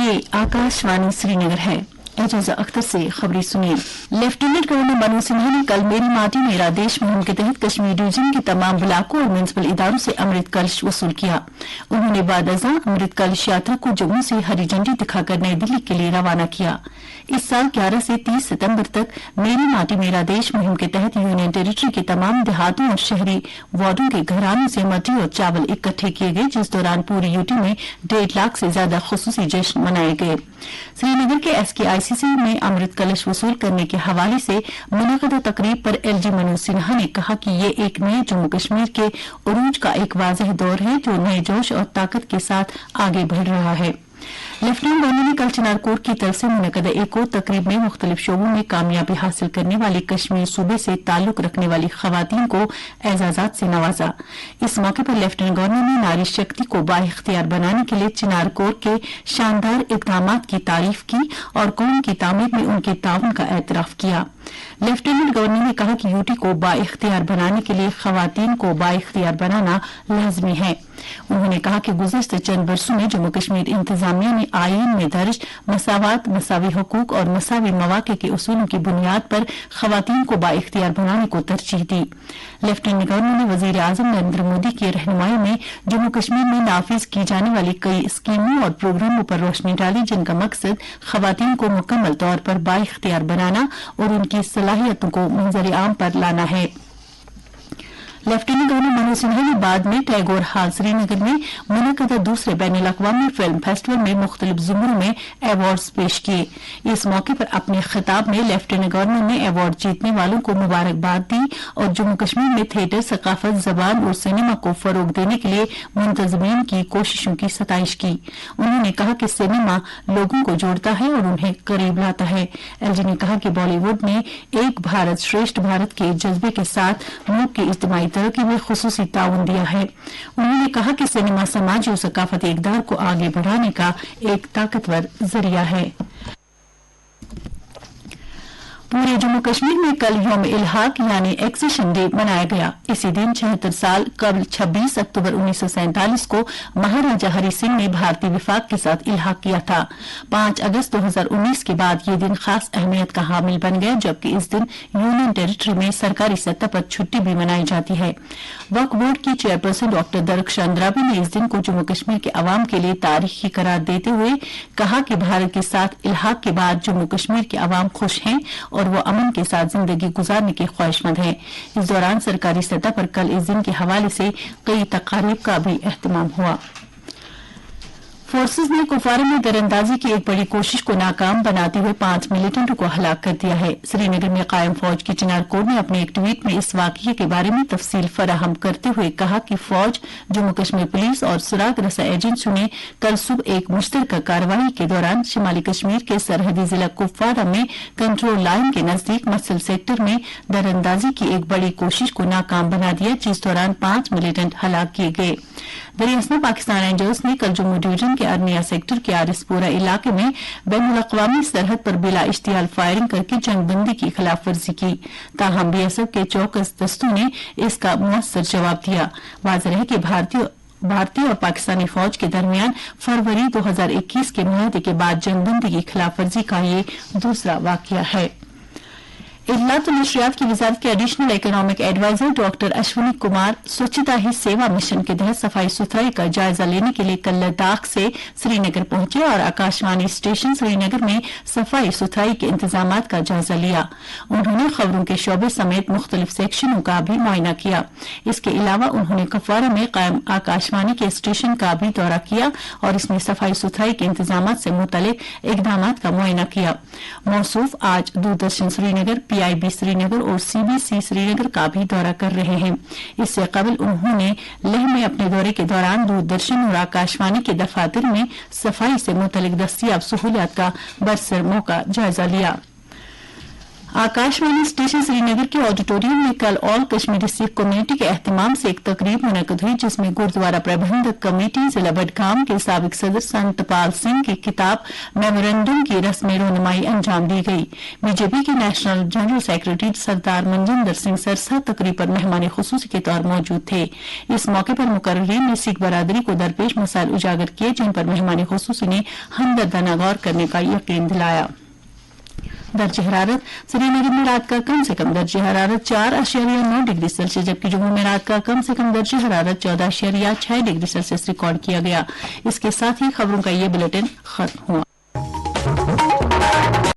ये आकाशवाणी श्रीनगर है। एजाज़ा अख्तर से खबरें सुनिए। लेफ्टिनेंट गवर्नर मनोज सिन्हा ने कल मेरी माटी मेरा देश मुहिम के तहत कश्मीर डिवीजन के तमाम ब्लॉकों और म्यूनिसिपल इदारों से अमृत कलश वसूल किया। उन्होंने बादअज़ां अमृत कलश यात्रा को जम्मू से हरी झंडी दिखाकर नई दिल्ली के लिए रवाना किया। इस साल 11 से 30 सितंबर तक मेरी माटी मेरा देश मुहिम के तहत यूनियन टेरिटरी के तमाम देहातों और शहरी वार्डों के घरानों से मटी और चावल इकट्ठे किए गए, जिस दौरान पूरी यूटी में 1.5 लाख से ज्यादा खुसूसी जश्न मनाए गए। श्रीनगर के SKICC में अमृत कलश वसूल करने के हवाले से मुनक़दा तकरीब पर LG मनोज सिन्हा ने कहा कि ये एक नए जम्मू कश्मीर के उरूज का एक वाज़ेह दौर है जो नए जोश और ताकत के साथ आगे बढ़ रहा है। लेफ्टिनेंट गवर्नर ने कल चिनारकोट की तरफ से मुनक़दा एक और तकरीब में मुख्तलिफ शोबों में कामयाबी हासिल करने वाली कश्मीर सूबे से ताल्लुक रखने वाली खवातीन को एजाज़ात से नवाजा। इस मौके पर लेफ्टिनेंट गवर्नर ने नारी शक्ति को बाइख्तियार बनाने के लिए चिनारकोट के शानदार इक़दामात की तारीफ की और कौम की तामीर में उनके ताउन का एतराफ़ किया। लेफ्टिनेंट गवर्नर ने कहा कि यूटी को बाइख्तियार बनाने के लिए खवातीन को बाइख्तियार बनाना लाजमी है। उन्होंने कहा कि गुज़श्ता चंद बरसों में जम्मू कश्मीर इंतजामिया ने आईन में दर्ज मसावात, मसावी हुकूक और मसावी मौक़े के उसूलों की बुनियाद पर खवातीन को बाइख्तियार बनाने को तरजीह दी। लेफ्टिनेंट गवर्नर ने वज़ीर आज़म नरेंद्र मोदी की रहनुमाई में जम्मू कश्मीर में नाफिज की जाने वाली कई स्कीमों और प्रोग्रामों पर रोशनी डाली, जिनका मकसद खवातीन को मुकम्मल तौर पर बाइख्तियार बनाना और उनकी सलाहियतों को मंजर आम पर लाना है। लेफ्टिनेंट गवर्नर मनोज सिन्हा ने बाद में टैगोर हॉल श्रीनगर में मुनक़दा दूसरे बैनुल-अक़वामी फिल्म फेस्टिवल में मुख्तलिफ ज़ुमरों में अवार्ड्स पेश किए। इस मौके पर अपने खिताब में लेफ्टिनेंट गवर्नर ने अवार्ड जीतने वालों को मुबारकबाद दी और जम्मू कश्मीर में थिएटर, सकाफत, जबान और सिनेमा को फरोग देने के लिए मुंतज़मीन की कोशिशों की सताइश की। उन्होंने कहा कि सिनेमा लोगों को जोड़ता है और उन्हें करीब लाता है। LG ने कहा कि बॉलीवुड ने एक भारत श्रेष्ठ भारत के जज्बे के साथ मुल्क की इज्तिमाई तरक्की में खुसूसी ताउन दिया है। उन्होंने कहा कि सिनेमा समाजी और सकाफती इक़दार को आगे बढ़ाने का एक ताकतवर जरिया है। पूरे जम्मू कश्मीर में कल यौम इल्हाक यानी एक्सेशन डे मनाया गया। इसी दिन 76 साल कबल 26 अक्टूबर 1947 को महाराजा हरि सिंह ने भारतीय विफाक के साथ इल्हाक किया था। 5 अगस्त 2019 के बाद ये दिन खास अहमियत का हामिल बन गया, जबकि इस दिन यूनियन टेरिटरी में सरकारी सतह पर छुट्टी भी मनाई जाती है। वक्फ बोर्ड की चेयरपर्सन डॉक्टर दरख्शां अंद्राबी ने इस दिन को जम्मू कश्मीर के अवाम के लिए तारीखी करार देते हुए कहा कि भारत के साथ इल्हाक के बाद जम्मू कश्मीर के अवाम खुश हैं और वो अमन के साथ जिंदगी गुजारने के ख्वाहिशमंद हैं। इस दौरान सरकारी सतह पर कल इस दिन के हवाले से कई तकारीब का भी एहतमाम हुआ। फोर्सेज ने कुफवारा में दरअंदाजी की एक बड़ी कोशिश को नाकाम बनाते हुए 5 मिलिटेंटों को हलाक कर दिया है। श्रीनगर में कायम फौज की चिनारकोट ने अपने एक ट्वीट में इस वाकये के बारे में तफसील फराहम करते हुए कहा कि फौज, जम्मू कश्मीर पुलिस और सुराग रसा एजेंसियों ने कल सुबह एक मुश्तरका कार्रवाई के दौरान शिमाली कश्मीर के सरहदी जिला कुपवारा में कंट्रोल लाइन के नजदीक मसल सेक्टर में दरअंदाजी की एक बड़ी कोशिश को नाकाम बना दिया, जिस दौरान 5 मिलिटेंट हलाक किए गए। दरियासना पाकिस्तान रेंजर्स ने कल जम्मू डिवीजन के अरनिया सेक्टर के आरिसपोरा इलाके में बैनुल-अक़वामी सरहद पर बिला इश्तियाल फायरिंग करके जंगबंदी की खिलाफ वर्जी की। ताहम BSF के चौकस दस्तों ने इसका मुअस्सर जवाब दिया। वाज़ेह है कि भारतीय और पाकिस्तानी फौज के दरमियान फरवरी 2021 के मुआहदे के बाद जंगबंदी की खिलाफ वर्जी का ये दूसरा वाकया है। इत्तलात और नशरियात की वजारत के additional economic adviser doctor Ashwini Kumar स्वच्छता ही सेवा मिशन के तहत सफाई सुथराई का जायजा लेने के लिए कल लद्दाख से श्रीनगर पहुंचे और आकाशवाणी स्टेशन श्रीनगर में सफाई सुथराई के इंतजामात का जायजा लिया। उन्होंने खबरों के शोबे समेत मुख्तलिफ सेक्शनों का भी मुआयना किया। इसके अलावा उन्होंने कुपवारा में कायम आकाशवाणी के स्टेशन का भी दौरा किया और इसमें सफाई सुथराई के इंतजामात से मुतल्लिक इक़दामात का मुआयना किया। मौसूफ आज दूरदर्शन श्रीनगर, PIB श्रीनगर और CBC श्रीनगर का भी दौरा कर रहे हैं। इससे कबल उन्होंने लेह में अपने दौरे के दौरान दूरदर्शन और आकाशवाणी के दफातर में सफाई से मुतल्लिक दस्तियाब सहूलियत का बरसर मौका जायजा लिया। आकाशवाणी स्टेशन श्रीनगर के ऑडिटोरियम में कल ऑल कश्मीरी सिख कम्युनिटी के एहतमाम से एक तकरीब मुनक्कद हुई, जिसमें गुरुद्वारा प्रबंधक कमेटी जिला बडगाम के साबिक सदर संतपाल सिंह की किताब मेमोरेंडम की रस्म रोनुमाई अंजाम दी गई। बीजेपी के नेशनल जनरल सेक्रेटरी सरदार मनजिंदर सिंह सरसा तकरीब पर मेहमान खुसूसी के तौर मौजूद थे। इस मौके पर मुकर्रीन ने सिख बरादरी को दरपेश मसाइल उजागर किए, जिन पर मेहमान खुसूसी ने हमदर्दाना गौर करने का यकीन दिलाया। दर्ज हरारत श्रीनगर में रात का कम से कम दर्ज हरारत 4.9 डिग्री सेल्सियस, जबकि जम्मू में रात का कम से कम दर्ज हरारत 14.6 डिग्री सेल्सियस रिकॉर्ड किया गया। इसके साथ ही खबरों का ये बुलेटिन खत्म हुआ।